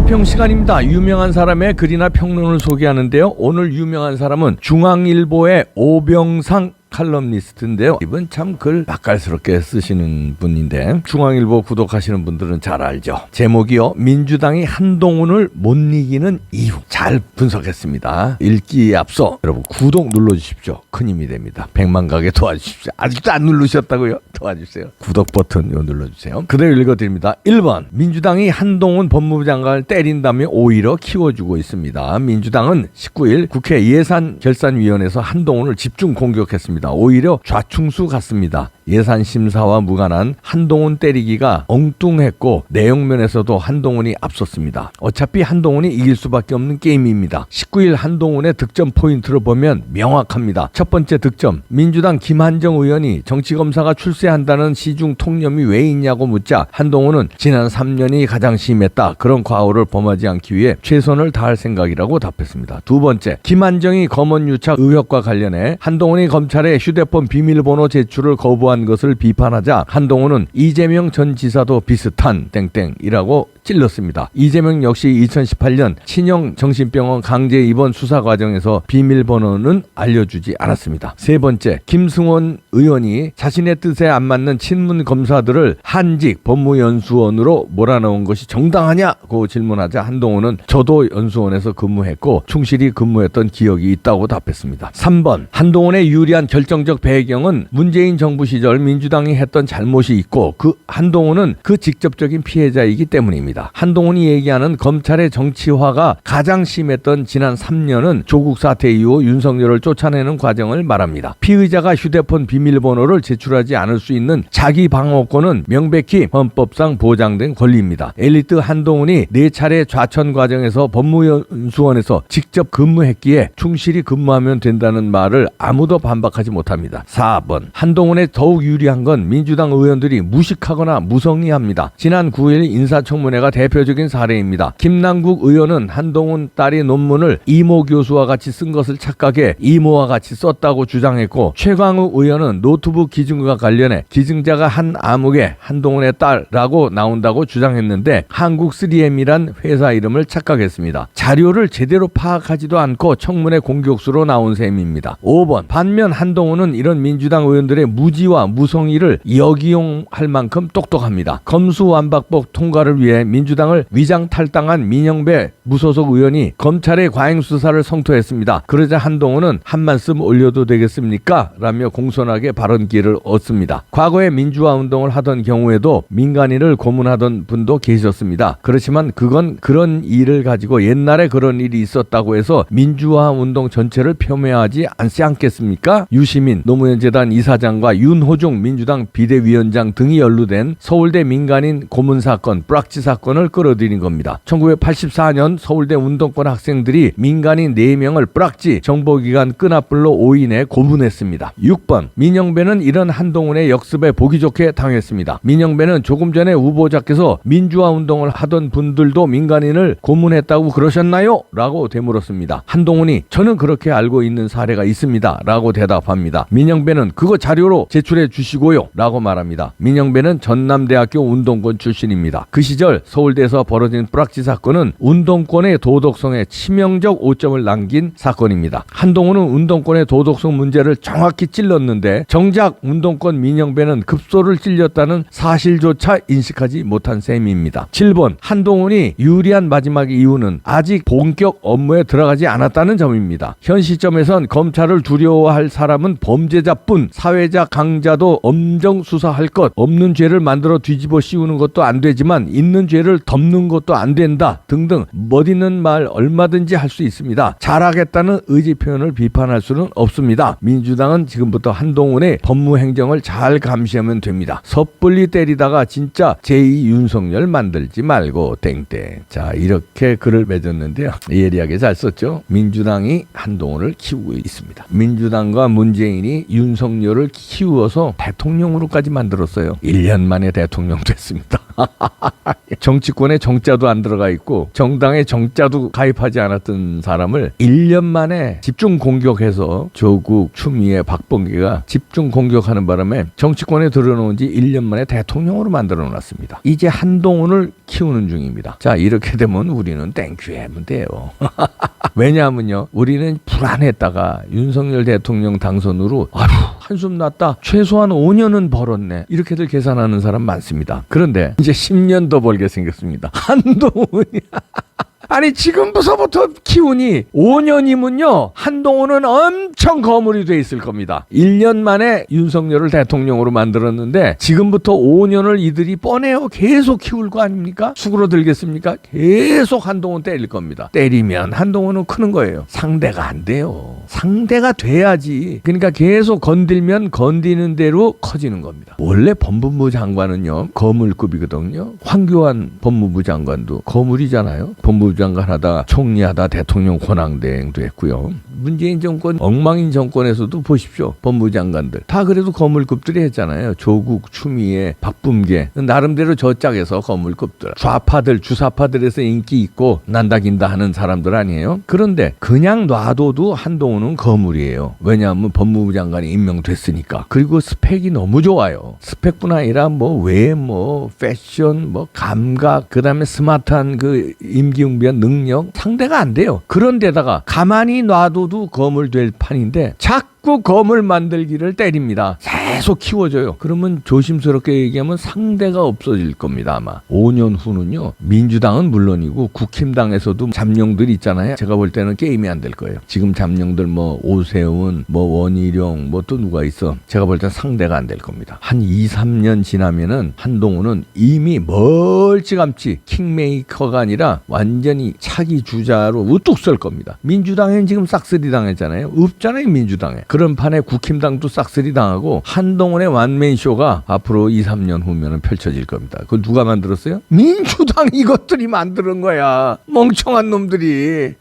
시사평 시간입니다. 유명한 사람의 글이나 평론을 소개하는데요. 오늘 유명한 사람은 중앙일보의 오병상 칼럼니스트인데요. 이분 참 글 맛깔스럽게 쓰시는 분인데 중앙일보 구독하시는 분들은 잘 알죠. 제목이요. 민주당이 한동훈을 못 이기는 이유. 잘 분석했습니다. 읽기에 앞서 여러분 구독 눌러주십시오. 큰 힘이 됩니다. 100만 가게 도와주십시오. 아직도 안 누르셨다고요? 도와주세요. 구독 버튼 눌러주세요. 그대로 읽어드립니다. 1번 민주당이 한동훈 법무부 장관을 때린다며 오히려 키워주고 있습니다. 민주당은 19일 국회 예산결산위원회에서 한동훈을 집중 공격했습니다. 오히려 좌충수 같습니다. 예산심사와 무관한 한동훈 때리기가 엉뚱했고 내용면에서도 한동훈이 앞섰습니다. 어차피 한동훈이 이길 수밖에 없는 게임입니다. 19일 한동훈의 득점 포인트를 보면 명확합니다. 첫 번째 득점, 민주당 김한정 의원이 정치검사가 출세한다는 시중 통념이 왜 있냐고 묻자 한동훈은 지난 3년이 가장 심했다. 그런 과오를 범하지 않기 위해 최선을 다할 생각이라고 답했습니다. 두 번째, 김한정이 검언 유착 의혹과 관련해 한동훈이 검찰에 휴대폰 비밀번호 제출을 거부한 것을 비판하자 한동훈은 이재명 전 지사도 비슷한 땡땡이라고 찔렀습니다. 이재명 역시 2018년 친형 정신병원 강제 입원 수사 과정에서 비밀번호는 알려주지 않았습니다. 세 번째, 김승원 의원이 자신의 뜻에 안 맞는 친문 검사들을 한직 법무연수원으로 몰아넣은 것이 정당하냐고 질문하자 한동훈은 저도 연수원에서 근무했고 충실히 근무했던 기억이 있다고 답했습니다. 3번, 한동훈의 유리한 결정적 배경은 문재인 정부 시절 민주당이 했던 잘못이 있고 한동훈은 그 직접적인 피해자이기 때문입니다. 한동훈이 얘기하는 검찰의 정치화가 가장 심했던 지난 3년은 조국 사태 이후 윤석열을 쫓아내는 과정을 말합니다. 피의자가 휴대폰 비밀번호를 제출하지 않을 수 있는 자기 방어권은 명백히 헌법상 보장된 권리입니다. 엘리트 한동훈이 4차례 좌천 과정에서 법무연수원에서 직접 근무했기에 충실히 근무하면 된다는 말을 아무도 반박하지 못합니다. 4번, 한동훈에 더욱 유리한 건 민주당 의원들이 무식하거나 무성의합니다. 지난 9일 인사청문회가 대표적인 사례입니다. 김남국 의원은 한동훈 딸이 논문을 이모 교수와 같이 쓴 것을 착각해 이모와 같이 썼다고 주장했고 최광욱 의원은 노트북 기증과 관련해 기증자가 한 암흑에 한동훈의 딸라고 나온다고 주장했는데 한국 3M이란 회사 이름을 착각했습니다. 자료를 제대로 파악하지도 않고 청문회 공격수로 나온 셈입니다. 5번, 반면 한동훈은 이런 민주당 의원들의 무지와 무성의를 역이용할 만큼 똑똑합니다. 검수완박법 통과를 위해 민주당을 위장탈당한 민영배 무소속 의원이 검찰의 과잉수사를 성토했습니다. 그러자 한동훈은 한 말씀 올려도 되겠습니까? 라며 공손하게 발언 기회를 얻습니다. 과거에 민주화 운동을 하던 경우에도 민간인을 고문하던 분도 계셨습니다. 그렇지만 그건 그런 일을 가지고 옛날에 그런 일이 있었다고 해서 민주화 운동 전체를 폄훼하지 않지 않겠습니까? 유시민 노무현재단 이사장과 윤호중 민주당 비대위원장 등이 연루된 서울대 민간인 고문 사건, 브락치 사건을 끌어들인 겁니다. 1984년 서울대 운동권 학생들이 민간인 4명을 브락치 정보기관 끈앞불로 5인에 고문했습니다. 6번, 민영배는 이런 한동훈의 역습에 보기 좋게 당했습니다. 민영배는 조금 전에 후보자께서 민주화 운동을 하던 분들도 민간인을 고문했다고 그러셨나요? 라고 되물었습니다. 한동훈이 저는 그렇게 알고 있는 사례가 있습니다. 라고 대답합니다. 민영배는 그거 자료로 제출해 주시고요. 라고 말합니다. 민영배는 전남대학교 운동권 출신입니다. 그 시절 서울대에서 벌어진 브락치 사건은 운동권의 도덕성에 치명적 오점을 남긴 사건입니다. 한동훈은 운동권의 도덕성 문제를 정확히 찔렀는데 정작 운동권 민영배는 급소를 찔렸다는 사실조차 인식하지 못한 셈입니다. 7번, 한동훈이 유리한 마지막 이유는 아직 본격 업무에 들어가지 않았다는 점입니다. 현 시점에선 검찰을 두려워할 사람은 범죄자뿐 사회자 강자도 엄정 수사할 것, 없는 죄를 만들어 뒤집어 씌우는 것도 안 되지만 있는 죄를 덮는 것도 안 된다 등등 멋있는 말 얼마든지 할 수 있습니다. 잘하겠다는 의지 표현을 비판할 수는 없습니다. 민주당은 지금부터 한동훈의 법무행정을 잘 감시하면 됩니다. 섣불리 때리다가 진짜 제2 윤석열 만들지 말고 땡땡. 자, 이렇게 글을 맺었는데요. 예리하게 잘 썼죠. 민주당이 한동훈을 키우고 있습니다. 민주당과 문재인이 윤석열을 키워서 대통령으로까지 만들었어요. 1년 만에 대통령 됐습니다. 정치권에 정자도 안 들어가 있고 정당에 정자도 가입하지 않았던 사람을 1년 만에 집중 공격해서 조국, 추미애, 박범계가 집중 공격하는 바람에 정치권에 들어놓은 지 1년 만에 대통령으로 만들어 놨습니다. 이제 한동훈을 키우는 중입니다. 자, 이렇게 되면 우리는 땡큐 하면 돼요. 왜냐하면요, 우리는 불안했다가 윤석열 대통령 당선으로 아휴 한숨 났다, 최소한 5년은 벌었네, 이렇게들 계산하는 사람 많습니다. 그런데 이제 10년 더 벌게 생겼습니다. 한동훈이 아니 지금부터 키우니 5년이면요 한동훈은 엄청 거물이 돼 있을 겁니다. 1년 만에 윤석열을 대통령으로 만들었는데 지금부터 5년을 이들이 뻔해요 계속 키울 거 아닙니까? 수그러들겠습니까? 계속 한동훈 때릴 겁니다. 때리면 한동훈은 크는 거예요. 상대가 안 돼요. 상대가 돼야지. 그러니까 계속 건들면 건디는 대로 커지는 겁니다. 원래 법무부 장관은요 거물급이거든요. 황교안 법무부 장관도 거물이잖아요. 법무부 장관 하다 총리하다 대통령 권한대행도 했고요. 문재인 정권 엉망인 정권에서도 보십시오. 법무부 장관들 다 그래도 거물급들이 했잖아요. 조국, 추미애, 박범계 나름대로 저 짝에서 거물급들. 좌파들, 주사파들에서 인기 있고 난다긴다 하는 사람들 아니에요. 그런데 그냥 놔둬도 한동훈은 거물이에요. 왜냐하면 법무부 장관이 임명됐으니까. 그리고 스펙이 너무 좋아요. 스펙뿐 아니라 뭐 외모, 패션, 뭐 감각, 그다음에 스마트한 그 임기응변 능력 상대가 안 돼요. 그런데다가 가만히 놔둬도 거물 될 판인데 자꾸 거물 만들기를 때립니다. 계속 키워줘요. 그러면 조심스럽게 얘기하면 상대가 없어질 겁니다. 아마 5년 후는요 민주당은 물론이고 국힘당에서도 잠룡들 있잖아요. 제가 볼 때는 게임이 안 될 거예요. 지금 잠룡들 뭐 오세훈, 뭐 원희룡, 뭐 또 누가 있어. 제가 볼 때는 상대가 안 될 겁니다. 한 2-3년 지나면은 한동훈은 이미 멀찌감치 킹메이커가 아니라 완전히 차기 주자로 우뚝 설 겁니다. 민주당엔 지금 싹쓸이 당했잖아요. 없잖아요 민주당에. 그런 판에 국힘당도 싹쓸이 당하고 한동훈의 완맨쇼가 앞으로 2-3년 후면은 펼쳐질 겁니다. 그걸 누가 만들었어요? 민주당 이것들이 만드는 거야. 멍청한 놈들이.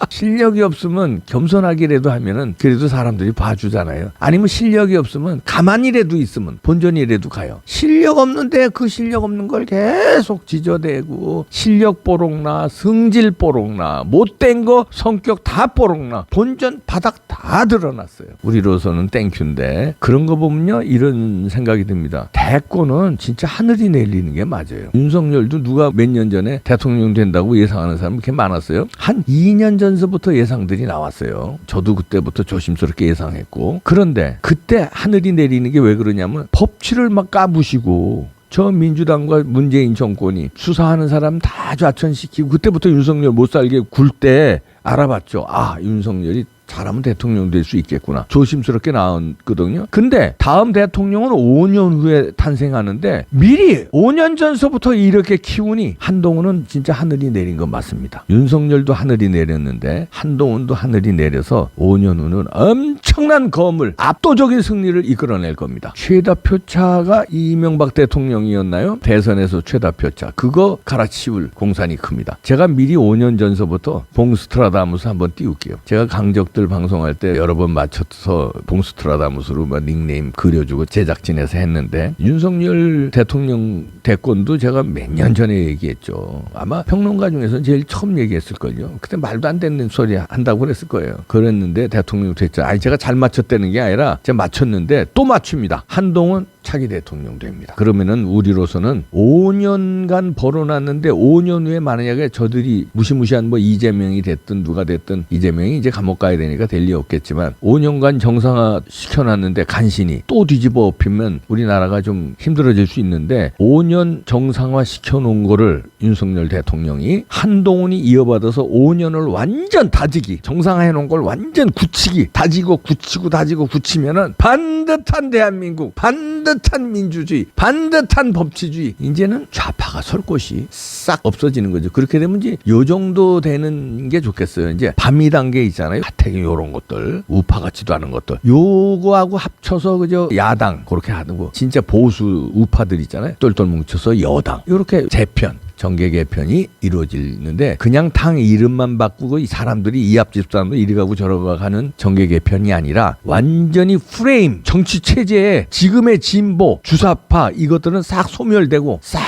실력이 없으면 겸손하기라도 하면은 그래도 사람들이 봐주잖아요. 아니면 실력이 없으면 가만히라도 있으면 본전이라도 가요. 실력 없는데 그 실력 없는 걸 계속 지저대고 실력 뽀록나, 성질 뽀록나, 못된 거 성격 다 뽀록나, 본전 바닥 다 드러났어요. 우리로서는 땡큐인데 그런 거 보면요 이런 생각이 듭니다. 대권은 진짜 하늘이 내리는 게 맞아요. 윤석열도 누가 몇 년 전에 대통령 된다고 예상하는 사람 그렇게 많았어요. 한 2년 전서부터 예상들이 나왔어요. 저도 그때부터 조심스럽게 예상했고. 그런데 그때 하늘이 내리는 게 왜 그러냐면 법치를 막 까부시고 저 민주당과 문재인 정권이 수사하는 사람 다 좌천시키고 그때부터 윤석열 못 살게 굴 때 알아봤죠. 아 윤석열이 잘하면 대통령 될 수 있겠구나. 조심스럽게 나왔거든요. 근데 다음 대통령은 5년 후에 탄생하는데 미리 5년 전서부터 이렇게 키우니 한동훈은 진짜 하늘이 내린 건 맞습니다. 윤석열도 하늘이 내렸는데 한동훈도 하늘이 내려서 5년 후는 엄청난 거물, 압도적인 승리를 이끌어낼 겁니다. 최다 표차가 이명박 대통령이었나요? 대선에서 최다 표차. 그거 갈아치울 공산이 큽니다. 제가 미리 5년 전서부터 봉스트라다무스 한번 띄울게요. 제가 강적들 방송할 때 여러 번 맞춰서 봉스트라다무스로 막 닉네임 그려주고 제작진에서 했는데 윤석열 대통령 대권도 제가 몇 년 전에 얘기했죠. 아마 평론가 중에서 제일 처음 얘기했을걸요. 그때 말도 안 되는 소리 한다고 그랬을 거예요. 그랬는데 대통령 됐죠. 아니 제가 잘 맞췄다는 게 아니라 제가 맞췄는데 또 맞춥니다. 한동훈 차기 대통령 됩니다. 그러면은 우리로서는 5년간 벌어놨는데 5년 후에 만약에 저들이 무시무시한 뭐 이재명이 됐든 누가 됐든 이재명이 이제 감옥 가야 되니까 될 리 없겠지만 5년간 정상화 시켜놨는데 간신히 또 뒤집어 엎으면 우리나라가 좀 힘들어질 수 있는데 5년 정상화 시켜놓은 거를 윤석열 대통령이 한동훈이 이어받아서 5년을 완전 다지기 정상화해놓은 걸 완전 굳히기 다지고 굳히고 다지고 굳히면은 반듯한 대한민국 반듯한 민주주의, 반듯한 법치주의. 이제는 좌파가 설 곳이 싹 없어지는 거죠. 그렇게 되면 이제 요 정도 되는 게 좋겠어요. 이제 밤이 단계 있잖아요. 가택이 요런 것들, 우파 같지도 않은 것들. 요거하고 합쳐서 그저 야당 그렇게 하는 거. 진짜 보수 우파들 있잖아요. 똘똘 뭉쳐서 여당. 요렇게 재편. 정계 개편이 이루어지는데 그냥 당 이름만 바꾸고 이 사람들이 이 앞집 사람도 이리 가고 저러 가는 정계 개편이 아니라 완전히 프레임 정치 체제에 지금의 진보 주사파 이것들은 싹 소멸되고 싹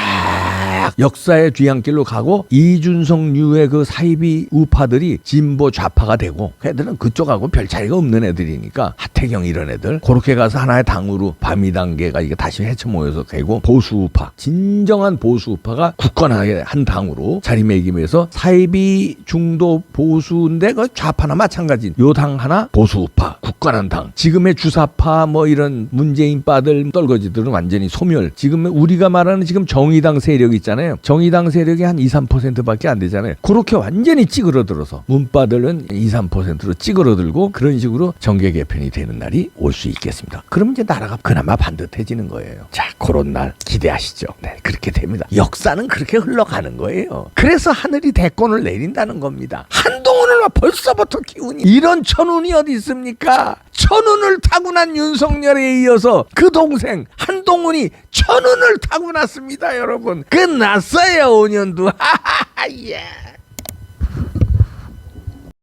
역사의 뒤안길로 가고 이준석류의 그 사이비 우파들이 진보 좌파가 되고 애들은 그쪽하고 별 차이가 없는 애들이니까 하태경 이런 애들 그렇게 가서 하나의 당으로 바미단계가 이게 다시 헤쳐 모여서 되고 보수 우파 진정한 보수 우파가 굳건하게 한 당으로 자리매김해서 사이비 중도 보수인데 그 좌파나 마찬가지 요 당 하나 보수 우파 굳건한 당 지금의 주사파 뭐 이런 문재인빠들 떨거지들은 완전히 소멸 지금 우리가 말하는 지금 정의당 세력 있잖아요 정의당 세력이 한 2, 3%밖에 안 되잖아요 그렇게 완전히 찌그러들어서 문빠들은 2, 3%로 찌그러들고 그런 식으로 정계 개편이 되는 날이 올 수 있겠습니다 그러면 이제 나라가 그나마 반듯해지는 거예요 자 그런 날 기대하시죠 네 그렇게 됩니다 역사는 그렇게 흘러가는 거예요 그래서 하늘이 대권을 내린다는 겁니다 한동훈을 벌써부터 기운이 이런 천운이 어디 있습니까 천운을 타고난 윤석열에 이어서 그 동생 한동훈이 천운을 타고났습니다 여러분 끝났어요 5년도 하하하 예.